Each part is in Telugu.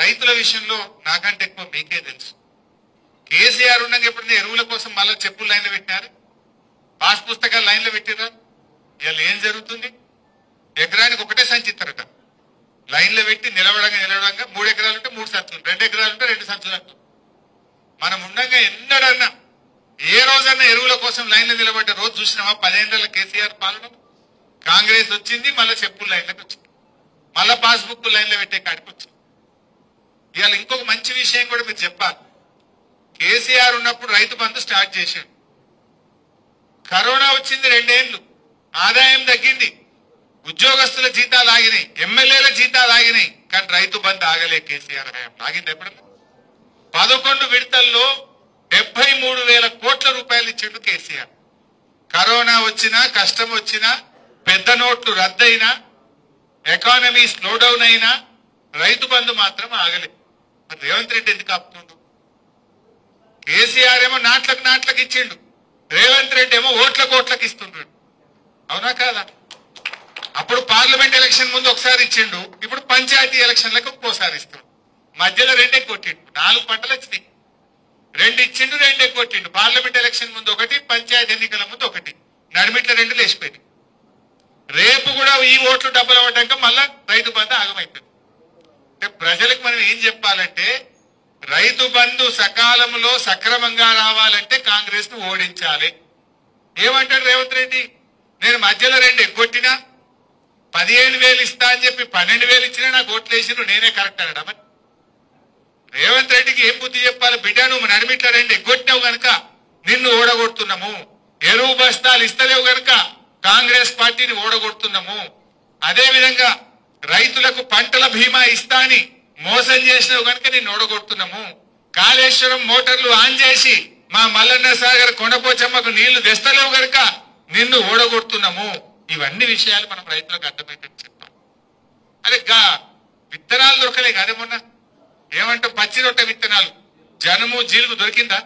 రైతుల విషయంలో నాకంటే ఎక్కువ మీకే తెలుసు. కేసీఆర్ ఉండగా ఎప్పుడైనా ఎరువుల కోసం మళ్ళీ చెప్పులు లైన్లో పెట్టినారు, పాస్ పుస్తకాలు లైన్లో పెట్టినారు. ఇవాళ ఏం జరుగుతుంది? ఎకరానికి ఒకటే సంచి ఇస్తారట. లైన్లో పెట్టి నిలవడంగా 3 ఎకరాలు ఉంటే 3 సంచులు, 2 ఎకరాలు ఉంటే 2 సంచులు అంటూ. మనం ఉండగా ఎన్నడన్నా ఏ రోజన్నా ఎరువుల కోసం లైన్లో నిలబడ్డ రోజు చూసినామా? 10 ఏళ్ల కేసీఆర్ పాలన. కాంగ్రెస్ వచ్చింది, మళ్ళీ చెప్పులు లైన్లోకి వచ్చింది, మళ్ళా పాస్బుక్ లైన్లో పెట్టే కాడికి వచ్చింది. ఇవాళ ఇంకొక మంచి విషయం కూడా మీరు చెప్పాలి. కేసీఆర్ ఉన్నప్పుడు రైతు బంధు స్టార్ట్ చేశాడు. కరోనా వచ్చింది, 2 ఏళ్లు ఆదాయం తగ్గింది, ఉద్యోగస్తుల జీతాలు ఆగినాయి, ఎమ్మెల్యేల జీతాలు ఆగినాయి. కానీ రైతు బంధు ఆగలే. కేసీఆర్ హయాం ఆగింది ఎప్పుడన్నా? 11 విడతల్లో 73,000 కోట్ల రూపాయలు ఇచ్చిండు కేసీఆర్. కరోనా వచ్చినా, కష్టం వచ్చినా, పెద్ద నోట్లు రద్దయినా, ఎకానమీ స్లోడౌన్ అయినా రైతు బంధు మాత్రం ఆగలే. మరి రేవంత్ రెడ్డి ఎందుకు ఆపుతుండు? కేసీఆర్ ఏమో నాట్లకు ఇచ్చిండు, రేవంత్ రెడ్డి ఏమో ఓట్లకు ఇస్తుండ్రు. అవునా కాదా? అప్పుడు పార్లమెంట్ ఎలక్షన్ ముందు ఒకసారి ఇచ్చిండు, ఇప్పుడు పంచాయతీ ఎలక్షన్లకు ఒక్కోసారి ఇస్తుండు. మధ్యలో 2 కొట్టిండు. 4 పంటలు వచ్చినాయి, 2 ఇచ్చిండు, 2 కొట్టిండు. పార్లమెంట్ ఎలక్షన్ ముందు 1, పంచాయతీ ఎన్నికల ముందు 1, నడిమిట్ల 2 లేచిపోయింది. రేపు కూడా ఈ ఓట్లు డబ్బులు అవ్వడాక మళ్ళా రైతు బంధు ఆగమైపోయింది. అంటే ప్రజలకు మనం ఏం చెప్పాలంటే, రైతు బంధు సకాలంలో సక్రమంగా రావాలంటే కాంగ్రెస్ ను ఓడించాలి. ఏమంటాడు రేవంత్ రెడ్డి? నేను మధ్యలో 2 ఎగ్గొట్టినా 15,000 ఇస్తా అని చెప్పి 12,000 ఇచ్చినా నాకు ఓట్లు వేసిరు, నేనే కరెక్ట్ అనడా? మరి రేవంత్ రెడ్డికి ఏం బుద్ధి చెప్పాలి? బిడ్డ, నువ్వు నడిమిట్ల 2 ఎగ్గొట్టినావు గనక నిన్ను ఓడగొడుతున్నాము, ఎరువు బస్తాలు ఇస్తలేవు గనక కాంగ్రెస్ పార్టీని ఓడగొడుతున్నాము. అదే విధంగా రైతులకు పంటల బీమా ఇస్తా అని మోసం చేసినావు గనక నిన్ను ఓడగొడుతున్నాము. కాళేశ్వరం మోటార్లు ఆన్ చేసి మా మల్లన్న సాగర్ కొండపోచమ్మకు నీళ్లు తెస్తలేవు గనక నిన్ను ఓడగొడుతున్నాము. ఇవన్నీ విషయాలు మనం రైతులకు అర్థమైతే చెప్పాలి. అరే విత్తనాలు దొరకలే కాదే మొన్న. ఏమంటే పచ్చి రొట్టె విత్తనాలు జనము జీలుగు దొరికిందా?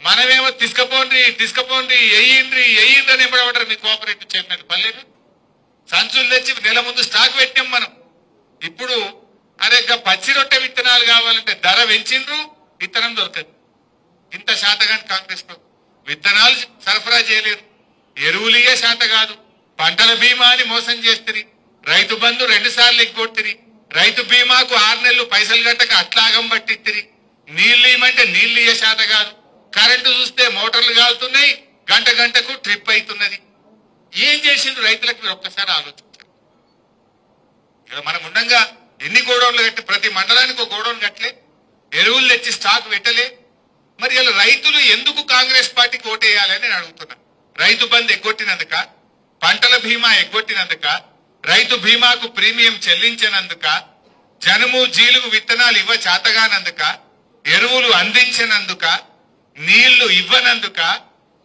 మనమేమో తీసుకపోండి ఎయ్యిండ్రి అని ఎంబడమంటారు మీ కోఆపరేటివ్ చైర్మన్ పల్లెలు. సంచులు తెచ్చి నెల ముందు స్టాక్ పెట్టాం మనం. ఇప్పుడు అరే పచ్చి రొట్టె విత్తనాలు కావాలంటే ధర పెంచిండ్రు, విత్తనం దొరకదు. ఇంత శాతగాని కాంగ్రెస్ లో విత్తనాలు సరఫరా చేయలేరు, ఎరువులియే శాత కాదు, పంటల బీమా అని మోసం చేస్తుంది, రైతు బంధు 2 సార్లు ఎగ్గొట్టిరి, రైతు బీమాకు 6 నెలలు పైసలు గట్టక అట్లాగం పట్టిత్తిరి, నీళ్లు ఇవ్వమంటే నీళ్లు ఇయ్యే శాత కాదు, కరెంటు చూస్తే మోటార్లు కాలుతున్నాయి, గంటకు ట్రిప్ అవుతున్నది. ఏం చేసిండ్రు రైతులకు? మీరు ఒక్కసారి ఆలోచించారు. మనం ఉండగా ఎన్ని గోడౌన్లు కట్టి, ప్రతి మండలానికి ఒక గోడౌన్ కట్టలే, ఎరువులు తెచ్చి స్టాక్ పెట్టలే. మరి ఇలా రైతులు ఎందుకు కాంగ్రెస్ పార్టీకి ఓటేయాలని నేను అడుగుతున్నా. రైతు బంధు ఎగ్గొట్టినందుక, పంటల బీమా ఎగ్గొట్టినందుక, రైతు బీమాకు ప్రీమియం చెల్లించినందుక, జనుము జీలుగు విత్తనాలు ఇవ్వ చేతగానందుక, ఎరువులు అందించినందుక, నీళ్లు ఇవ్వనందుక,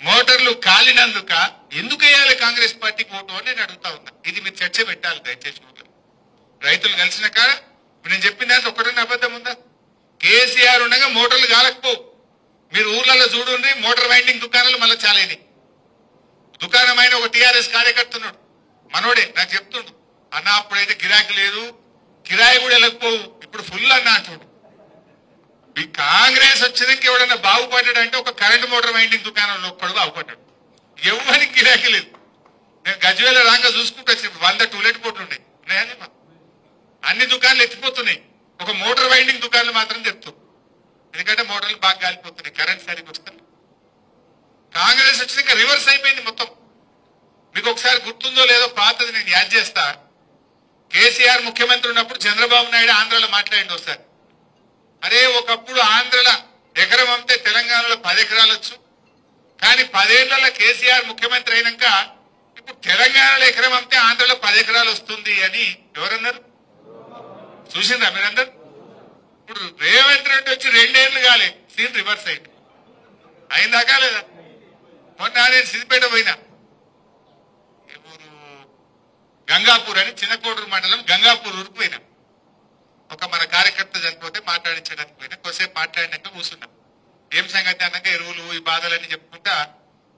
మోటార్లు కాలినందుక ఎందుకు వేయాలి కాంగ్రెస్ పార్టీకి ఓటు అని నేను అడుగుతా ఉన్నా. ఇది మీరు చర్చ పెట్టాలి దయచేసి. రైతులు కలిసిన కాడ నేను చెప్పిన దాంట్లో ఒకటన్నా అబద్ధం ఉందా? కేసీఆర్ ఉండగా మోటార్లు కాలకపోవు. మీరు ఊర్లలో చూడండి, మోటార్ వైండింగ్ దుకాణాలు మళ్ళీ చాలేని. దుకాణమైన ఒక టీఆర్ఎస్ కార్యకర్తున్నాడు, మనోడే నాకు చెప్తుండు, అన్న అప్పుడైతే గిరాకీ లేదు, కిరాయి కూడా వెళ్ళకపోవు, ఇప్పుడు ఫుల్ అన్న అంటుడు. ఈ కాంగ్రెస్ వచ్చినాక ఎవడన్నా బాగుపడ్డాడు అంటే ఒక కరెంట్ మోటార్ వైండింగ్ దుకాణంలో ఒక్కడు బాగుపడ్డాడు. ఎవరికి గిరాకీ లేదు. నేను గజ్వేల రాంగా చూసుకుంటూ వచ్చినప్పుడు 100 టూలెట్ బోర్డులు ఉన్నాయి. అన్ని దుకాణాలు ఎత్తిపోతున్నాయి, ఒక మోటార్ వైండింగ్ దుకాణాలు మాత్రం తెరుతాం. ఎందుకంటే మోటార్లు బాగా గాలిపోతున్నాయి, కరెంట్ సరిగ్గా వస్తుంది. కాంగ్రెస్ వచ్చినాక రివర్స్ అయిపోయింది మొత్తం. మీకు ఒకసారి గుర్తుందో లేదో, పాతది నేను యాద్ చేస్తా. కేసీఆర్ ముఖ్యమంత్రి ఉన్నప్పుడు చంద్రబాబు నాయుడు ఆంధ్రలో మాట్లాడింది ఒకసారి. అరే ఒకప్పుడు ఆంధ్రలో ఎకరం అమ్మితే తెలంగాణలో 10 ఎకరాలు వచ్చు, కానీ 10 ఏళ్లలో కేసీఆర్ ముఖ్యమంత్రి అయినాక ఇప్పుడు తెలంగాణలో ఎకరం అమ్మితే ఆంధ్రలో 10 ఎకరాలు వస్తుంది అని ఎవరన్నారు? చూసిందా మీరందరూ? ఇప్పుడు రేవంత్ రెడ్డి వచ్చి 2 ఏళ్లు కాలే, సీన్ రివర్స్ అయింది. అయిందాకా లేదా? మొన్న నేను సిద్దిపేట పోయినా, గంగాపూర్ అని చిన్నకోడూరు మండలం గంగాపూర్ ఊరికి పోయినా. ఒక మన కార్యకర్త చనిపోతే మాట్లాడించడానికి పోయినా. కొద్దిసేపు మాట్లాడినాక కూర్చున్నాం. ఏం సంగతి అన్నాక ఎరువులు ఈ బాధలన్నీ చెప్పుకుంటా,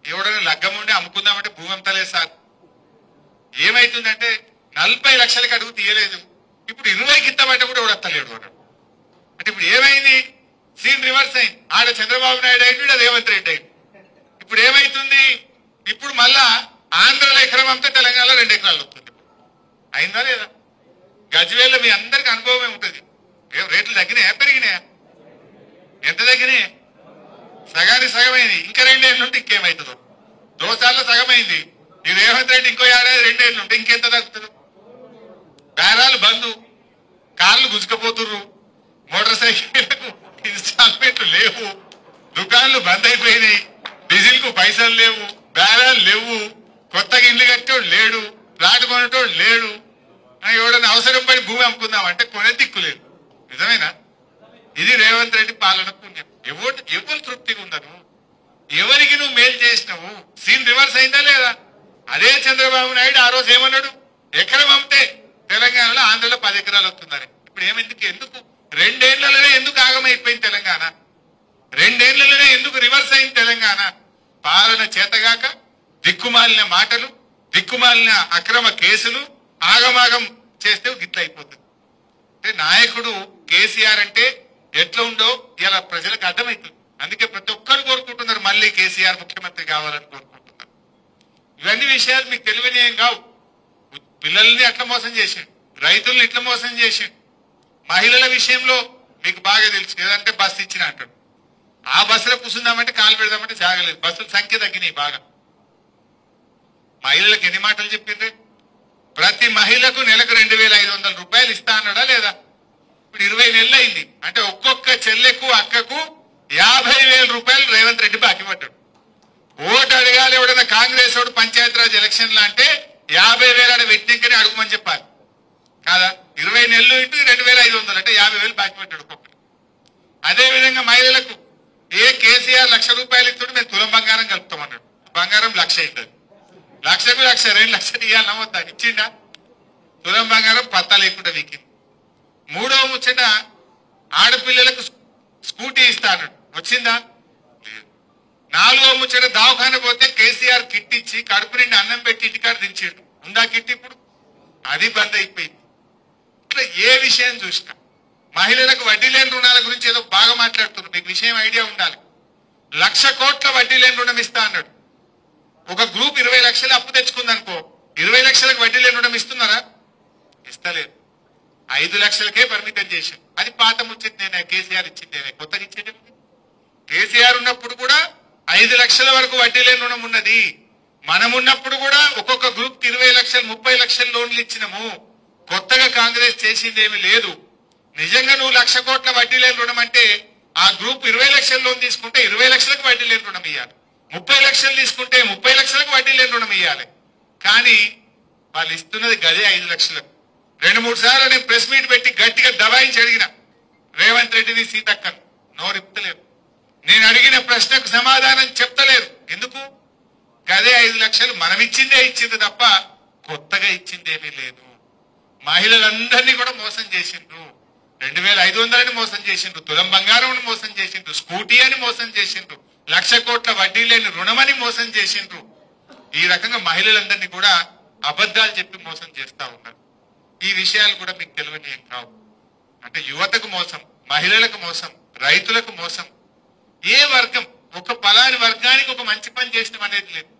ఎవడైనా లగ్గం ఉండి అమ్ముకుందామంటే భూమి అమ్మతలేదు సార్. ఏమైతుందంటే 40 లక్షలకి అడుగు తీయలేదు, ఇప్పుడు 20కి ఇస్తామంటే కూడా ఎవడత్తలేడు అన్నాడు. అంటే ఇప్పుడు ఏమైంది? సీన్ రివర్స్ అయింది. ఆడ చంద్రబాబు నాయుడు అయింది, ఈడ రేవంత్ రెడ్డి అయింది. ఇప్పుడు ఏమైతుంది? ఇప్పుడు మళ్ళా ఆంధ్రలో ఎకరం అంతా తెలంగాణలో 2 ఎకరాలు వస్తుంది. అయిందా లేదా? గజ్వేల్లో మీ అందరికి అనుభవమే ఉంటుంది. రేట్లు తగ్గినాయా పెరిగినాయా? ఎంత తగ్గినాయి? సగానికి సగమైంది. ఇంకా 2 ఏళ్ళు ఉంటే ఇంకేమవుతుందో. దోసాల్లో సగమైంది. ఈ రేవంత్ రెడ్డి ఇంకో ఏడాది 2 ఏళ్ళు ఉంటే ఇంకెంత తగ్గుతుంది? బేరాలు బంధు, కార్లు గుంజుకపోతుర్రు, మోటార్ సైకిళ్లకు ఇన్స్టాల్మెంట్లు లేవు, దుకాన్లు బంద్ అయిపోయినాయి, డీజిల్ కు పైసలు లేవు, బేరాలు లేవు, కొత్తగా ఇల్లు కట్టేవాడు లేడు, ప్లాట్ కొనేటోడు లేడు. ఎవడన్నా అవసరం పడి భూమి అమ్ముకుందామంటే కొనే దిక్కు లేదు. నిజమేనా? ఇది రేవంత్ రెడ్డి పాలన పుణ్యం. ఎవరు తృప్తిగా ఉండరు? ఎవరికి నువ్వు మేలు చేసినావు? సీన్ రివర్స్ అయిందా లేదా? అదే చంద్రబాబు నాయుడు ఆ రోజు ఏమన్నాడు? ఎకరం అమ్మితే తెలంగాణలో ఆంధ్రలో 10 ఎకరాలు వస్తుందని. ఇప్పుడు ఎందుకు 2 ఏళ్లలోనే ఎందుకు ఆగమైపోయింది తెలంగాణ? 2 ఏళ్లలోనే ఎందుకు రివర్స్ అయింది తెలంగాణ? పాలన చేతగాక దిక్కుమాలిన మాటలు, దిక్కుమాలిన అక్రమ కేసులు ఆగమాగం చేస్తే గిట్ల అయిపోతుంది. అంటే నాయకుడు కేసీఆర్ అంటే ఎట్లా ఉండో ఇలా ప్రజలకు అర్థమవుతుంది. అందుకే ప్రతి ఒక్కరు కోరుకుంటున్నారు మళ్ళీ కేసీఆర్ ముఖ్యమంత్రి కావాలని కోరుకుంటున్నారు. ఇవన్నీ విషయాలు మీకు తెలియనియం కావు. పిల్లల్ని అట్లా మోసం చేసిండు, రైతుల్ని ఇట్లా మోసం చేసిండు. మహిళల విషయంలో మీకు బాగా తెలుసు, ఏదంటే బస్సు ఇచ్చిన అంటాడు. ఆ బస్సులో కూర్చుందామంటే కాలు పెడదామంటే జాగలేదు. బస్సుల సంఖ్య తగ్గినాయి బాగా. మహిళలకు ఎన్ని మాటలు చెప్పిండ్రు? ప్రతి మహిళకు నెలకు 2,500 రూపాయలు ఇస్తా అన్నాడా లేదా? ఇప్పుడు 20 నెలలు అయింది. అంటే ఒక్కొక్క చెల్లెకు అక్కకు 50,000 రూపాయలు రేవంత్ రెడ్డి బాకీ పడ్డాడు. ఓటు అడగాలి ఎవడన్నా కాంగ్రెస్ వాడు పంచాయతీరాజ్ ఎలక్షన్లు అంటే 50,000 ఆడ పెట్టింకనే అడుగుమని చెప్పాలి కాదా? 20 నెలలు ఇంటూ 2,500 అంటే 50,000 బాకీ పడ్డాడు ఒక్కొక్కరు. అదే విధంగా మహిళలకు కేసీఆర్ 1,00,000 రూపాయలు ఇస్తాడు, మేము తులం బంగారం కలుపుతామన్నాడు. బంగారం 1,00,000 అవుతుంది. 1,00,000కు 1,00,000 2 లక్షలు ఇవ్వాలి నమ్మొద్దా? ఇచ్చిండా? తులం బంగారం పత్తా లేకుండా వీకింది. 3వ ముచ్చట ఆడపిల్లలకు స్కూటీ ఇస్తా అన్నాడు. వచ్చిందా? లేదు. 4వ ముచ్చట దవాఖాన పోతే కేసీఆర్ కిట్ ఇచ్చి కడుపు నిండి అన్నం పెట్టి ఇంటికాడ దించాడు. ఉందా కిట్? ఇప్పుడు అది బంద్ అయిపోయింది. ఇట్లా ఏ విషయం చూసినా మహిళలకు వడ్డీ లేని రుణాల గురించి ఏదో బాగా మాట్లాడుతున్నారు. మీకు విషయం ఐడియా ఉండాలి. 1,00,000 కోట్ల వడ్డీ లేని రుణం ఇస్తా అన్నాడు. ఒక గ్రూప్ 20 లక్షలు అప్పు తెచ్చుకుందనుకో, 20 లక్షలకు వడ్డీ లేని రుణం ఇస్తున్నారా? ఇస్తలేదు. 5 లక్షలకే పరిమితం చేశారు. అది పాత ముచ్చట. నేనే కేసీఆర్ ఇచ్చిందేనే, కొత్తగా ఇచ్చేది. కేసీఆర్ ఉన్నప్పుడు కూడా 5 లక్షల వరకు వడ్డీ లేని రుణం ఉన్నది. మనం ఉన్నప్పుడు కూడా ఒక్కొక్క గ్రూప్ కి 20 లక్షలు 30 లక్షల లోన్లు ఇచ్చినాము. కొత్తగా కాంగ్రెస్ చేసిందేమీ లేదు. నిజంగా నువ్వు 1,00,000 కోట్ల వడ్డీ లేని రుణం అంటే ఆ గ్రూప్ 20 లక్షల లోన్ తీసుకుంటే 20 లక్షలకు వడ్డీ లేని రుణం ఇవ్వాలి. 30 లక్షలు తీసుకుంటే 30 లక్షలకు వడ్డీ లేని రుణం ఇవ్వాలి. కానీ వాళ్ళు ఇస్తున్నది గదే 5 లక్షలకు. 2-3 సార్లు నేను ప్రెస్ మీట్ పెట్టి గట్టిగా దబాయించి అడిగిన రేవంత్ రెడ్డిని, సీతక్కను. నోరిప్పలేరు. నేను అడిగిన ప్రశ్నకు సమాధానం చెప్తలేరు. ఎందుకు? గదే 5 లక్షలు మనం ఇచ్చింది తప్ప కొత్తగా ఇచ్చిందేమీ లేదు. మహిళలందరినీ కూడా మోసం చేసిండ్రు. 2,500 మోసం చేసిండ్రు, తులం బంగారం మోసం చేసిండ్రు, స్కూటీ అని మోసం చేసిండ్రు, 1,00,000 కోట్ల వడ్డీ లేని రుణమని మోసం చేసిండ్రు. ఈ రకంగా మహిళలందరినీ కూడా అబద్ధాలు చెప్పి మోసం చేస్తా ఉన్నారు. ఈ విషయాలు కూడా మీకు తెలియని ఏం కావు. అంటే యువతకు మోసం, మహిళలకు మోసం, రైతులకు మోసం. ఏ వర్గం ఒక పలాని వర్గానికి ఒక మంచి పని చేసినాం అనేది లేదు.